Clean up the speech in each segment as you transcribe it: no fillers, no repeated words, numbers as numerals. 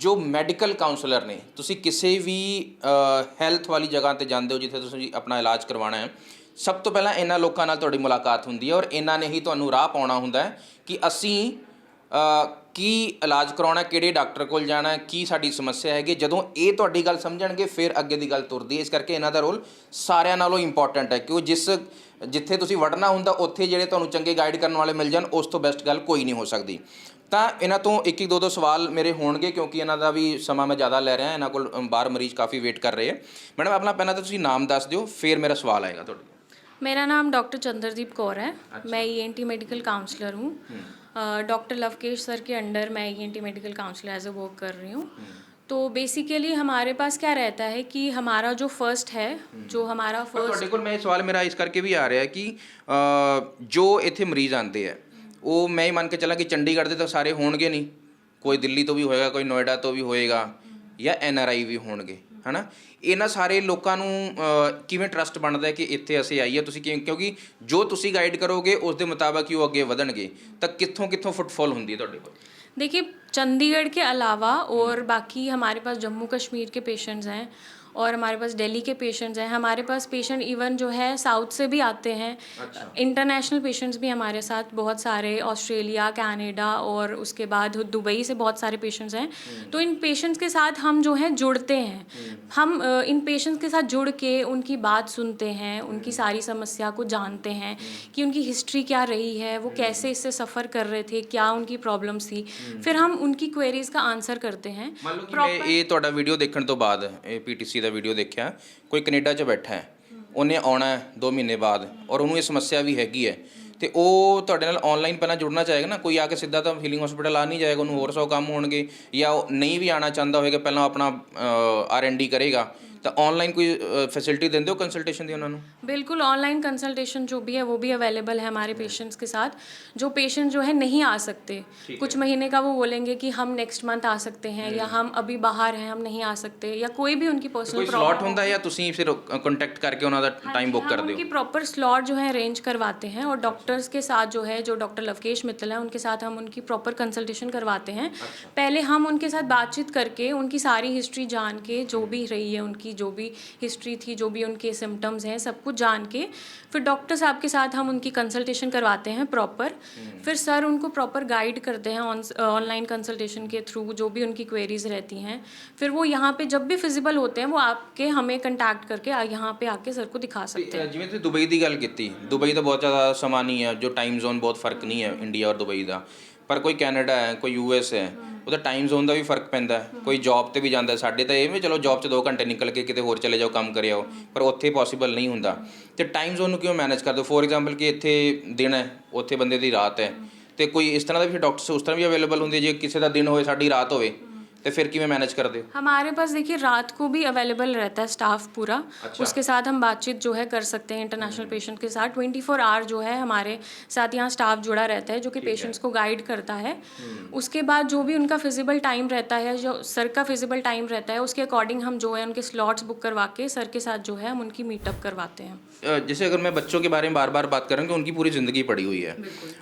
ਜੋ medical councillor ਨੇ, ਤੁਸੀਂ ਕਿਸੇ ਵੀ ਹੈਲਥ ਵਾਲੀ ਜਗ੍ਹਾ ਤੇ ਜਾਂਦੇ ਹੋ ਜਿੱਥੇ ਤੁਸੀਂ ਆਪਣਾ ਇਲਾਜ ਕਰਵਾਉਣਾ ਹੈ, ਸਭ ਤੋਂ ਪਹਿਲਾਂ ਇਹਨਾਂ ਲੋਕਾਂ ਨਾਲ ਤੁਹਾਡੀ ਮੁਲਾਕਾਤ ਹੁੰਦੀ ਹੈ ਔਰ ਇਹਨਾਂ ਨੇ ਹੀ ਤੁਹਾਨੂੰ ਰਾਹ ਪਾਉਣਾ ਹੁੰਦਾ ਹੈ ਕਿ ਅਸੀਂ ਕੀ ਇਲਾਜ ਕਰਾਉਣਾ, ਕਿਹੜੇ ਡਾਕਟਰ ਕੋਲ ਜਾਣਾ, ਕੀ ਸਾਡੀ ਸਮੱਸਿਆ ਹੈਗੀ। ਜਦੋਂ ਇਹ ਤੁਹਾਡੀ ਗੱਲ ਸਮਝਣਗੇ ਫਿਰ ਅੱਗੇ ਦੀ ਗੱਲ ਤੁਰਦੀ ਹੈ। ਇਸ ਕਰਕੇ ਇਹਨਾਂ ਦਾ ਰੋਲ ਸਾਰਿਆਂ ਨਾਲੋਂ ਇੰਪੋਰਟੈਂਟ ਹੈ ਕਿ ਉਹ ਜਿੱਥੇ ਤੁਸੀਂ ਵੜਨਾ ਹੁੰਦਾ ਉੱਥੇ ਜਿਹੜੇ ਤੁਹਾਨੂੰ ਚੰਗੇ ਗਾਈਡ ਕਰਨ ਵਾਲੇ ਮਿਲ ਜਾਣ, ਉਸ ਤੋਂ ਬੈਸਟ ਗੱਲ ਕੋਈ ਨਹੀਂ ਹੋ ਸਕਦੀ। ਤਾਂ ਇਹਨਾਂ ਤੋਂ ਇੱਕ ਦੋ ਸਵਾਲ ਮੇਰੇ ਹੋਣਗੇ ਕਿਉਂਕਿ ਇਹਨਾਂ ਦਾ ਵੀ ਸਮਾਂ ਮੈਂ ਜ਼ਿਆਦਾ ਲੈ ਰਿਹਾ, ਇਹਨਾਂ ਕੋਲ ਬਾਹਰ ਮਰੀਜ਼ ਕਾफ़ੀ ਵੇਟ ਕਰ ਰਹੇ ਹੈ। ਮੈਡਮ ਆਪਣਾ ਪਹਿਲਾਂ ਤਾਂ ਤੁਸੀਂ ਨਾਮ ਦੱਸ ਦਿਓ, ਫਿਰ ਮੇਰਾ ਸਵਾਲ ਆਏਗਾ ਤੁਹਾਡੇ। मेरा नाम डॉक्टर चंद्रदीप कौर है। मैं ENT मेडिकल काउंसलर हूँ। डॉक्टर लवकेश सर के अंडर मैं ENT medical counsellor as a work कर रही हूँ। तो बेसिकली हमारे पास क्या रहता है कि हमारा जो फर्स्ट है, जो हमारा फर्स्ट ਤੁਹਾਡੇ ਕੋਲ ਮੈਂ ਸਵਾਲ ਮੇਰਾ ਇਸ ਕਰਕੇ ਵੀ ਆ ਰਿਹਾ ਕਿ ਜੋ ਇੱਥੇ ਮਰੀਜ਼ ਆਉਂਦੇ ਹੈ ਉਹ ਮੈਂ ਹੀ ਮੰਨ ਕੇ ਚੱਲਾਂ ਕਿ ਚੰਡੀਗੜ੍ਹ ਦੇ ਤਾਂ ਸਾਰੇ ਹੋਣਗੇ ਨਹੀਂ, ਕੋਈ ਦਿੱਲੀ ਤੋਂ ਵੀ ਹੋਏਗਾ, ਕੋਈ ਨੋਇਡਾ ਤੋਂ ਵੀ ਹੋਏਗਾ ਜਾਂ NRI ਵੀ ਹੋਣਗੇ, ਹੈ ਨਾ। ਇਹਨਾਂ ਸਾਰੇ ਲੋਕਾਂ ਨੂੰ ਕਿਵੇਂ ਟਰਸਟ ਬਣਦਾ ਹੈ ਕਿ ਇੱਥੇ ਅਸੀਂ ਆਈਏ, ਤੁਸੀਂ ਕਿਉਂਕਿ ਜੋ ਤੁਸੀਂ ਗਾਈਡ ਕਰੋਗੇ ਉਸ ਦੇ ਮੁਤਾਬਕ ਹੀ ਉਹ ਅੱਗੇ ਵਧਣਗੇ, ਤਾਂ ਕਿੱਥੋਂ ਕਿੱਥੋਂ ਫੁੱਟਫਾਲ ਹੁੰਦੀ ਹੈ ਤੁਹਾਡੇ ਕੋਲ? देखिए, चंडीगढ़ के अलावा और बाकी हमारे पास जम्मू कश्मीर के पेशेंट्स हैं और हमारे पास दिल्ली के पेशेंट्स हैं। हमारे पास पेशेंट इवन जो है साउथ से भी आते हैं। अच्छा। इंटरनेशनल पेशेंट्स भी हमारे साथ बहुत सारे, ऑस्ट्रेलिया, कनाडा और उसके बाद दुबई से बहुत सारे पेशेंट्स हैं। तो इन पेशेंट्स के साथ हम जो है जुड़ते हैं। हम इन पेशेंट्स के साथ जुड़ के उनकी बात सुनते हैं, उनकी सारी समस्या को जानते हैं कि उनकी हिस्ट्री क्या रही है, वो कैसे इससे सफ़र कर रहे थे, क्या उनकी प्रॉब्लम्स थी। फिर हम उनकी क्वेरीज़ का आंसर करते हैं। ਮੰਨ ਲਓ ਕਿ ਮੈਂ ਇਹ ਤੁਹਾਡਾ ਵੀਡੀਓ ਦੇਖਣ ਤੋਂ ਬਾਅਦ, ਇਹ PTC ਦਾ ਵੀਡੀਓ ਦੇਖਿਆ, ਕੋਈ ਕੈਨੇਡਾ 'ਚ ਬੈਠਾ ਹੈ, ਉਹਨੇ ਆਉਣਾ 2 ਮਹੀਨੇ ਬਾਅਦ ਔਰ ਉਹਨੂੰ ਇਹ ਸਮੱਸਿਆ ਵੀ ਹੈਗੀ ਹੈ, ਤੇ ਉਹ ਤੁਹਾਡੇ ਨਾਲ ਆਨਲਾਈਨ ਪਹਿਲਾਂ ਜੁੜਨਾ ਚਾਹੇਗਾ ਨਾ। ਕੋਈ ਆ ਕੇ ਸਿੱਧਾ ਤਾਂ ਹੀਲਿੰਗ ਹਸਪੀਟਲ ਆ ਨਹੀਂ ਜਾਏਗਾ, ਉਹਨੂੰ ਹੋਰ 100 ਕੰਮ ਹੋਣਗੇ, ਜਾਂ ਉਹ ਨਹੀਂ ਵੀ ਆਉਣਾ ਚਾਹੁੰਦਾ ਹੋਏਗਾ, ਪਹਿਲਾਂ ਆਪਣਾ R&D ਕਰੇਗਾ। तो ऑनलाइन कोई फैसिलिटी देंगे हो कंसल्टेशन दी उन्होंने? बिल्कुल, ऑनलाइन कंसल्टेशन जो भी है वो भी अवेलेबल है हमारे पेशेंट्स के साथ। जो पेशेंट जो है नहीं आ सकते, कुछ महीने का वो बोलेंगे कि हम नेक्स्ट मंथ आ सकते हैं या हम अभी बाहर हैं, हम नहीं आ सकते, या कोई भी उनकी पर्सनल स्लॉट होता है या तुसी फिर कॉन्टैक्ट करके उन्होंने टाइम बुक कर दो? उनकी प्रॉपर स्लॉट जो है अरेंज करवाते हैं और डॉक्टर्स के साथ जो है, जो डॉक्टर लवकेश मित्तल है उनके साथ हम उनकी प्रॉपर कंसल्टेशन करवाते हैं। पहले हम उनके साथ बातचीत करके उनकी सारी हिस्ट्री जान के, जो भी रही है उनकी, जो भी हिस्ट्री थी, जो भी उनके सिम्टम्स हैं, सब कुछ जान के फिर डॉक्टर साहब के साथ हम उनकी कंसल्टेशन करवाते हैं प्रॉपर। फिर सर उनको प्रॉपर गाइड करते हैं ऑनलाइन कंसल्टेशन के थ्रू, जो भी उनकी क्वेरीज रहती हैं। फिर वो यहाँ पे जब भी फिजिबल होते हैं वो आपके हमें कंटैक्ट करके यहाँ पे आके सर को दिखा सकते हैं। जिवें तुसीं दुबई की गल की, दुबई तो बहुत ज़्यादा समा नहीं है, जो टाइम जोन बहुत फर्क नहीं है इंडिया और दुबई का, पर कोई कैनेडा है, कोई US है, ਉਹਦਾ ਟਾਈਮ ਜ਼ੋਨ ਦਾ ਵੀ ਫਰਕ ਪੈਂਦਾ। ਕੋਈ ਜੌਬ ਤੇ ਵੀ ਜਾਂਦਾ, ਸਾਡੇ ਤਾਂ ਇਹ ਵੀ ਚਲੋ ਜੌਬ 'ਚ 2 ਘੰਟੇ ਨਿਕਲ ਕੇ ਕਿਤੇ ਹੋਰ ਚਲੇ ਜਾਓ, ਕੰਮ ਕਰਿਆ ਹੋ, ਪਰ ਉੱਥੇ ਪੋਸੀਬਲ ਨਹੀਂ ਹੁੰਦਾ। ਤੇ ਟਾਈਮ ਜ਼ੋਨ ਨੂੰ ਕਿਉਂ ਮੈਨੇਜ ਕਰਦੇ ਹੋ? ਫੋਰ ਐਗਜ਼ਾਮਪਲ ਕਿ ਇੱਥੇ ਦਿਨ ਹੈ, ਉੱਥੇ ਬੰਦੇ ਦੀ ਰਾਤ ਹੈ, ਤੇ ਕੋਈ ਇਸ ਤਰ੍ਹਾਂ ਦਾ ਵੀ ਡਾਕਟਰਸ ਉਸ ਤਰ੍ਹਾਂ ਵੀ ਅਵੇਲੇਬਲ ਹੁੰਦੇ, ਜੇ ਕਿਸੇ ਦਾ ਦਿਨ ਹੋਏ ਸਾਡੀ ਰਾਤ ਹੋਵੇ, तो फिर किवें मैनेज कर दो? हमारे पास देखिए रात को भी अवेलेबल रहता है स्टाफ पूरा। अच्छा। उसके साथ हम बातचीत जो है कर सकते हैं इंटरनेशनल पेशेंट के साथ। 24 आवर जो है हमारे साथ यहाँ स्टाफ जुड़ा रहता है, जो कि पेशेंट्स को गाइड करता है। उसके बाद जो भी उनका फिजिबल टाइम रहता है, जो सर का फिजिबल टाइम रहता है, उसके अकॉर्डिंग हम जो है उनके स्लॉट्स बुक करवा के सर के साथ जो है हम उनकी मीटअप करवाते हैं। जैसे अगर मैं बच्चों के बारे में बार बार बात करूँ कि उनकी पूरी ज़िंदगी पड़ी हुई है,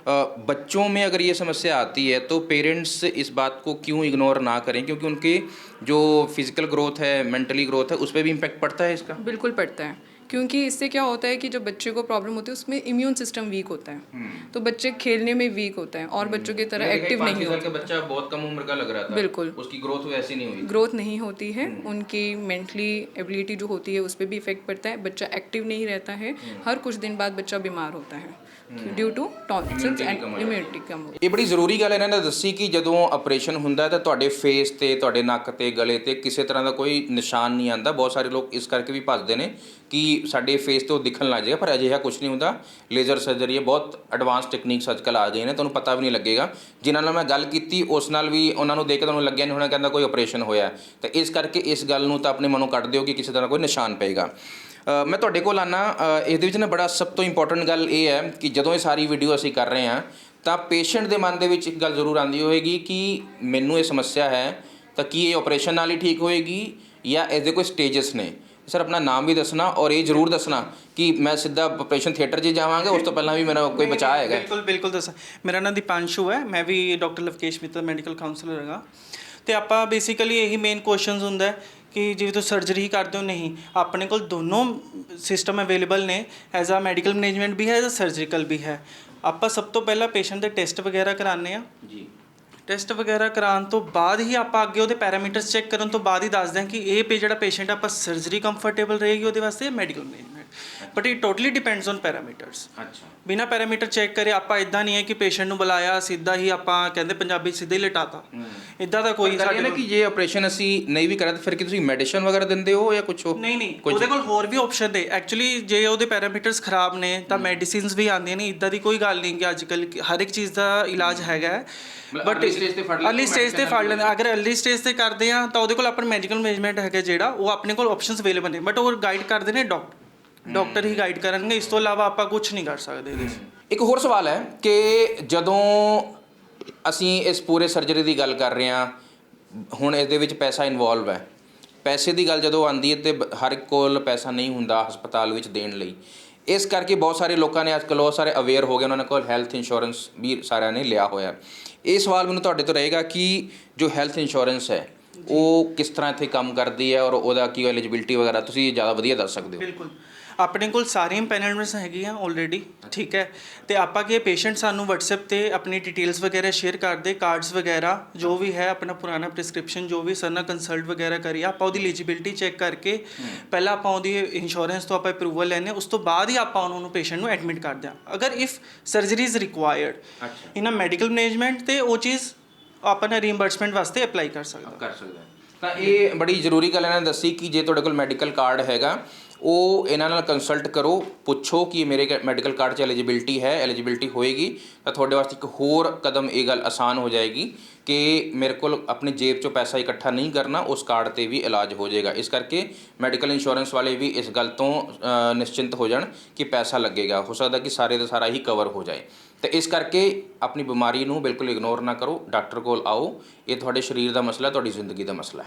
बच्चों में अगर ये समस्या आती है तो पेरेंट्स इस बात को क्यों इग्नोर ना करें? क्योंकि उनके जो फिजिकल ग्रोथ है, मेंटली ग्रोथ है, उस पर भी इम्पैक्ट पड़ता है इसका। बिल्कुल पड़ता है, क्योंकि इससे क्या होता है कि जब बच्चे को प्रॉब्लम होती है उसमें इम्यून सिस्टम वीक होता है, तो बच्चे खेलने में वीक होता है और बच्चों की तरह एक्टिव नहीं होता। बच्चा बहुत कम उम्र का लग रहा था, बिल्कुल उसकी ग्रोथ वैसी नहीं हुई, ग्रोथ नहीं होती है, उनकी मेंटली एबिलिटी जो होती है उस पर भी इफेक्ट पड़ता है। बच्चा एक्टिव नहीं रहता है, हर कुछ दिन बाद बच्चा बीमार होता है due to tonsils and immunity कम। ਇਹ ਬੜੀ ਜ਼ਰੂਰੀ ਗੱਲ ਇਹਨਾਂ ਨੇ ਦੱਸੀ ਕਿ ਜਦੋਂ ਆਪਰੇਸ਼ਨ ਹੁੰਦਾ ਤਾਂ ਤੁਹਾਡੇ ਫੇਸ ਤੇ, ਤੁਹਾਡੇ ਨੱਕ ਤੇ, ਗਲੇ ਤੇ ਕਿਸੇ ਤਰ੍ਹਾਂ ਦਾ ਕੋਈ ਨਿਸ਼ਾਨ ਨਹੀਂ ਆਉਂਦਾ। ਬਹੁਤ ਸਾਰੇ ਲੋਕ ਇਸ ਕਰਕੇ ਵੀ ਭੱਜਦੇ ਨੇ ਕਿ ਸਾਡੇ ਫੇਸ ਤੇ ਉਹ ਦਿਖਣ ਲੱਗ ਜਾਏਗਾ, ਪਰ ਅਜਿਹਾ ਕੁਝ ਨਹੀਂ ਹੁੰਦਾ। ਲੇਜ਼ਰ ਸਰਜਰੀ ਹੈ, ਬਹੁਤ ਐਡਵਾਂਸ ਟੈਕਨੀਕਸ ਅੱਜ ਕੱਲ੍ਹ ਆ ਗਈਆਂ ਨੇ, ਤੁਹਾਨੂੰ ਪਤਾ ਵੀ ਨਹੀਂ ਲੱਗੇਗਾ। ਜਿਨ੍ਹਾਂ ਨਾਲ ਮੈਂ ਗੱਲ ਕੀਤੀ ਉਸ ਨਾਲ ਵੀ ਉਹਨਾਂ ਨੂੰ ਦੇਖ ਕੇ ਤੁਹਾਨੂੰ ਲੱਗਿਆ ਨਹੀਂ ਹੋਣਾ ਕਹਿੰਦਾ ਕੋਈ ਆਪਰੇਸ਼ਨ ਹੋਇਆ। ਤਾਂ ਇਸ ਕਰਕੇ ਇਸ ਗੱਲ ਨੂੰ ਤਾਂ ਆਪਣੇ ਮਨੋਂ ਕੱਢ ਦਿਓ ਕਿ ਕਿਸੇ ਤਰ੍ਹਾਂ ਕੋਈ ਨਿਸ਼ਾਨ ਪਏਗਾ। ਮੈਂ ਤੁਹਾਡੇ ਕੋਲ ਆਉਣਾ, ਇਹਦੇ ਵਿੱਚ ਨਾ ਬੜਾ ਸਭ ਤੋਂ ਇੰਪੋਰਟੈਂਟ ਗੱਲ ਇਹ ਹੈ ਕਿ ਜਦੋਂ ਇਹ ਸਾਰੀ ਵੀਡੀਓ ਅਸੀਂ ਕਰ ਰਹੇ ਹਾਂ ਤਾਂ ਪੇਸ਼ੈਂਟ ਦੇ ਮਨ ਦੇ ਵਿੱਚ ਇੱਕ ਗੱਲ ਜ਼ਰੂਰ ਆਉਂਦੀ ਹੋਏਗੀ ਕਿ ਮੈਨੂੰ ਇਹ ਸਮੱਸਿਆ ਹੈ, ਤਾਂ ਕੀ ਇਹ ਆਪਰੇਸ਼ਨ ਨਾਲ ਹੀ ਠੀਕ ਹੋਏਗੀ ਜਾਂ ਇਹਦੇ ਕੋਈ ਸਟੇਜਸ ਨੇ? सर अपना नाम भी दसना और ये जरूर दसना कि मैं सीधा ऑपरेशन थिएटर 'ਚ ਜਾਵਾਂਗਾ, ਉਸ ਤੋਂ ਪਹਿਲਾਂ ਵੀ ਮੇਰਾ ਕੋਈ ਬਚਾਅ ਹੈਗਾ? ਬਿਲਕੁਲ ਦੱਸਾਂ। ਮੇਰਾ ਨਾਮ ਦੀਪਾਂਸ਼ੂ ਹੈ, ਮੈਂ ਵੀ ਡਾਕਟਰ ਲਵਕੇਸ਼ ਮਿੱਤਲ ਮੈਡੀਕਲ ਕਾਉਂਸਲਰ ਹੈਗਾ। ਤੇ ਆਪਾਂ ਬੇਸਿਕਲੀ ਇਹੀ ਮੇਨ ਕੁਐਸਚਨਸ ਹੁੰਦਾ ਹੈ ਕਿ ਜਿਵੇਂ ਤੁਸੀਂ ਸਰਜਰੀ ਕਰਦੇ ਹੋ, ਨਹੀਂ ਆਪਣੇ ਕੋਲ ਦੋਨੋਂ ਸਿਸਟਮ ਅਵੇਲੇਬਲ ਨੇ, ਐਜ਼ ਆ ਮੈਡੀਕਲ ਮੈਨੇਜਮੈਂਟ ਵੀ ਹੈ, ਐਜ਼ ਆ ਸਰਜੀਕਲ ਵੀ ਹੈ। ਆਪਾਂ ਸਭ ਤੋਂ ਪਹਿਲਾਂ ਪੇਸ਼ੈਂਟ ਦੇ ਟੈਸਟ ਵਗੈਰਾ ਕਰਾਉਂਦੇ ਆ ਜੀ। ਟੈਸਟ ਵਗੈਰਾ ਕਰਾਉਣ ਤੋਂ ਬਾਅਦ ਹੀ ਆਪਾਂ ਅੱਗੇ ਉਹਦੇ ਪੈਰਾਮੀਟਰਸ ਚੈੱਕ ਕਰਨ ਤੋਂ ਬਾਅਦ ਹੀ ਦੱਸਦੇ ਹਾਂ ਕਿ ਇਹ ਜਿਹੜਾ ਪੇਸ਼ੈਂਟ ਆਪਾਂ ਸਰਜਰੀ ਕੰਫਰਟੇਬਲ ਰਹੇਗੀ ਉਹਦੇ ਵਾਸਤੇ medical management, but it totally depends on parameters. ਅੱਛਾ। ਬਿਨਾ ਪੈਰਾਮੀਟਰ ਚੈੱਕ ਕਰੇ ਆਪਾਂ ਇਦਾਂ ਨਹੀਂ ਹੈ ਕਿ ਪੇਸ਼ੈਂਟ ਨੂੰ ਬੁਲਾਇਆ ਸਿੱਧਾ ਹੀ ਆਪਾਂ ਕਹਿੰਦੇ ਪੰਜਾਬੀ ਸਿੱਧਾ ਹੀ ਲਟਾਤਾ, ਇਦਾਂ ਦਾ ਕੋਈ ਸਾਡੇ ਨਾ ਕਿ ਜੇ ਆਪਰੇਸ਼ਨ ਅਸੀਂ ਨਹੀਂ ਵੀ ਕਰਾਂ ਤਾਂ ਫਿਰ ਕੀ ਤੁਸੀਂ ਮੈਡੀਸਨ ਵਗੈਰਾ ਦਿੰਦੇ ਹੋ ਜਾਂ ਕੁਝ? ਨਹੀਂ ਉਹਦੇ ਕੋਲ ਹੋਰ ਵੀ ਆਪਸ਼ਨ ਨੇ ਐਕਚੁਅਲੀ। ਜੇ ਉਹਦੇ ਪੈਰਾਮੀਟਰਸ ਖਰਾਬ ਨੇ ਤਾਂ ਮੈਡੀਸਿਨਸ ਵੀ ਆਉਂਦੀਆਂ ਨੇ, ਇਦਾਂ ਦੀ ਕੋਈ ਗੱਲ ਨਹੀਂ ਕਿ ਅੱਜ ਕੱਲ੍ਹ ਹਰ ਇੱਕ ਚੀਜ਼ ਦਾ ਇਲਾਜ ਹੈਗਾ ਹੈ, ਬਟ ਅਰਲੀ ਸਟੇਜ ਤੇ ਫੜ ਲੈਂਦੇ। ਅਗਰ ਅਰਲੀ ਸਟੇਜ ਤੇ ਕਰਦੇ ਆ ਤਾਂ ਉਹਦੇ ਕੋਲ ਆਪਣਾ ਮੈਡੀਕਲ ਮੈਨੇਜਮੈਂਟ ਹੈਗਾ ਜਿਹੜਾ ਉਹ ਆਪਣੇ ਕੋਲ ਆਪਸ਼ਨਸ ਅਵੇਲੇਬਲ ਨੇ, ਬਟ ਉਹ ਗਾਈਡ ਕਰਦੇ ਨੇ ਡਾਕਟਰ ਹੀ ਗਾਈਡ ਕਰਨਗੇ, ਇਸ ਤੋਂ ਇਲਾਵਾ ਆਪਾਂ ਕੁਝ ਨਹੀਂ ਕਰ ਸਕਦੇ ਇਹਦੇ 'ਚ। ਇੱਕ ਹੋਰ ਸਵਾਲ ਹੈ ਕਿ ਜਦੋਂ ਅਸੀਂ ਇਸ ਪੂਰੇ ਸਰਜਰੀ ਦੀ ਗੱਲ ਕਰ ਰਹੇ ਹਾਂ, ਹੁਣ ਇਸ ਦੇ ਵਿੱਚ ਪੈਸਾ ਇਨਵੋਲਵ ਹੈ। ਪੈਸੇ ਦੀ ਗੱਲ ਜਦੋਂ ਆਉਂਦੀ ਹੈ ਤੇ ਹਰ ਇੱਕ ਕੋਲ ਪੈਸਾ ਨਹੀਂ ਹੁੰਦਾ ਹਸਪਤਾਲ ਵਿੱਚ ਦੇਣ ਲਈ, ਇਸ ਕਰਕੇ ਬਹੁਤ ਸਾਰੇ ਲੋਕਾਂ ਨੇ ਅੱਜ ਕੱਲ੍ਹ ਬਹੁਤ ਸਾਰੇ ਅਵੇਅਰ ਹੋ ਗਏ, ਉਹਨਾਂ ਨੇ ਕੋਲ ਹੈਲਥ ਇੰਸ਼ੋਰੈਂਸ ਵੀ ਸਾਰਿਆਂ ਨੇ ਲਿਆ ਹੋਇਆ। ਇਹ ਸਵਾਲ ਮੈਨੂੰ ਤੁਹਾਡੇ ਤੋਂ ਰਹੇਗਾ ਕਿ ਜੋ ਹੈਲਥ ਇੰਸ਼ੋਰੈਂਸ ਹੈ ਉਹ ਕਿਸ ਤਰ੍ਹਾਂ ਇੱਥੇ ਕੰਮ ਕਰਦੀ ਹੈ ਔਰ ਉਹਦਾ ਕੀ ਐਲੀਜੀਬਿਲਟੀ ਵਗੈਰਾ ਤੁਸੀਂ ਜ਼ਿਆਦਾ ਵਧੀਆ ਦੱਸ ਸਕਦੇ ਹੋ? ਬਿਲਕੁਲ, ਆਪਣੇ ਕੋਲ ਸਾਰੀਆਂ ਪੈਨਲਮੈਂਟਸ ਹੈਗੀਆਂ ਆਲਰੇਡੀ, ਠੀਕ ਹੈ। ਤੇ ਆਪਾਂ ਕੀ ਪੇਸ਼ੈਂਟ ਸਾਨੂੰ WhatsApp ਤੇ ਆਪਣੀ ਡਿਟੇਲਸ ਵਗੈਰਾ ਸ਼ੇਅਰ ਕਰਦੇ, ਕਾਰਡਸ ਵਗੈਰਾ ਜੋ ਵੀ ਹੈ, ਆਪਣਾ ਪੁਰਾਣਾ ਪ੍ਰਿਸਕ੍ਰਿਪਸ਼ਨ ਜੋ ਵੀ ਸਰ ਨਾਲ ਕੰਸਲਟ ਵਗੈਰਾ ਕਰੀਏ, ਆਪਾਂ ਉਹਦੀ ਐਲੀਜੀਬਿਲਟੀ ਚੈੱਕ ਕਰਕੇ ਪਹਿਲਾਂ ਆਪਾਂ ਉਹਦੀ ਇੰਸ਼ੋਰੈਂਸ ਤੋਂ ਆਪਾਂ ਅਪਰੂਵਲ ਲੈਂਦੇ, ਉਸ ਤੋਂ ਬਾਅਦ ਹੀ ਆਪਾਂ ਉਹਨੂੰ ਪੇਸ਼ੈਂਟ ਨੂੰ ਐਡਮਿਟ ਕਰਦੇ ਹਾਂ। ਅਗਰ if surgery is required in a medical management ਤੇ ਉਹ ਚੀਜ਼ ਆਪਣਾ ਰੀਇੰਬਰਸਮੈਂਟ ਵਾਸਤੇ ਅਪਲਾਈ ਕਰ ਸਕਦਾ। ਤਾਂ ਇਹ ਬੜੀ ਜ਼ਰੂਰੀ ਗੱਲ ਇਹਨਾਂ ਨੇ ਦੱਸੀ ਕਿ ਜੇ ਤੁਹਾਡੇ ਕੋਲ ਮੈਡੀਕਲ ਕਾਰਡ ਹੈਗਾ ਉਹ ਇਹਨਾਂ ਨਾਲ ਕੰਸਲਟ ਕਰੋ, ਪੁੱਛੋ ਕਿ ਮੇਰੇ ਮੈਡੀਕਲ ਕਾਰਡ 'ਚ ਐਲੀਜੀਬਿਲਟੀ ਹੋਏਗੀ ਤਾਂ ਤੁਹਾਡੇ ਵਾਸਤੇ ਇੱਕ ਹੋਰ ਕਦਮ ਇਹ ਗੱਲ ਆਸਾਨ ਹੋ ਜਾਏਗੀ ਕਿ ਮੇਰੇ ਕੋਲ ਆਪਣੀ ਜੇਬ 'ਚੋਂ ਪੈਸਾ ਇਕੱਠਾ ਨਹੀਂ ਕਰਨਾ, ਉਸ ਕਾਰਡ 'ਤੇ ਵੀ ਇਲਾਜ ਹੋ ਜਾਏਗਾ। ਇਸ ਕਰਕੇ ਮੈਡੀਕਲ ਇੰਸ਼ੋਰੈਂਸ ਵਾਲੇ ਵੀ ਇਸ ਗੱਲ ਤੋਂ ਨਿਸ਼ਚਿੰਤ ਹੋ ਜਾਣ ਕਿ ਪੈਸਾ ਲੱਗੇਗਾ, ਹੋ ਸਕਦਾ ਕਿ ਸਾਰੇ ਦਾ ਸਾਰਾ ਹੀ ਕਵਰ ਹੋ ਜਾਏ। ਤੇ ਇਸ ਕਰਕੇ ਆਪਣੀ ਬਿਮਾਰੀ ਨੂੰ ਬਿਲਕੁਲ ਇਗਨੋਰ ਨਾ ਕਰੋ, ਡਾਕਟਰ ਕੋਲ ਆਓ। ਇਹ ਤੁਹਾਡੇ ਸਰੀਰ ਦਾ ਮਸਲਾ, ਤੁਹਾਡੀ ਜ਼ਿੰਦਗੀ ਦਾ ਮਸਲਾ ਹੈ।